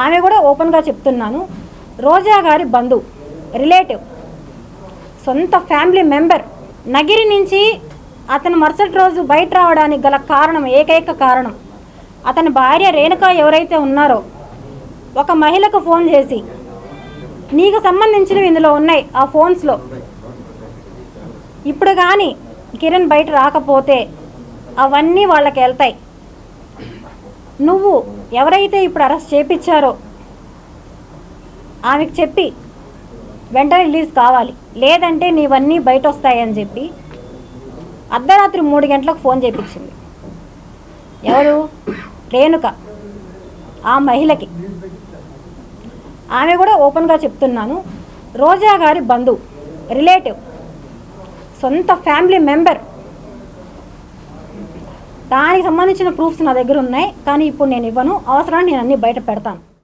ఆమె కూడా ఓపెన్గా చెప్తున్నాను, రోజా గారి బంధువు, రిలేటివ్, సొంత ఫ్యామిలీ మెంబర్. నగిరి నుంచి అతను మరుసటి రోజు బయట రావడానికి గల కారణం, ఏకైక కారణం, అతని భార్య రేణుక ఎవరైతే ఉన్నారో ఒక మహిళకు ఫోన్ చేసి, నీకు సంబంధించినవి ఇందులో ఉన్నాయి ఆ ఫోన్స్లో, ఇప్పుడు కానీ కిరణ్ బయట రాకపోతే అవన్నీ వాళ్ళకి వెళ్తాయి, నువ్వు ఎవరైతే ఇప్పుడు అరెస్ట్ చేపించారో ఆమెకు చెప్పి వెంటనే రిలీజ్ కావాలి, లేదంటే నీవన్నీ బయట వస్తాయని చెప్పి అర్ధరాత్రి 3 గంటలకు ఫోన్ చేయించింది. ఎవరు? రేణుక, ఆ మహిళకి. ఆమె కూడా ఓపెన్గా చెప్తున్నాను, రోజా గారి బంధువు, రిలేటివ్, సొంత ఫ్యామిలీ మెంబర్. దానికి సంబంధించిన ప్రూఫ్స్ నా దగ్గర ఉన్నాయి, కానీ ఇప్పుడు నేను ఇవ్వను, అవసరాన్ని నేను అన్నీ బయట పెడతాను.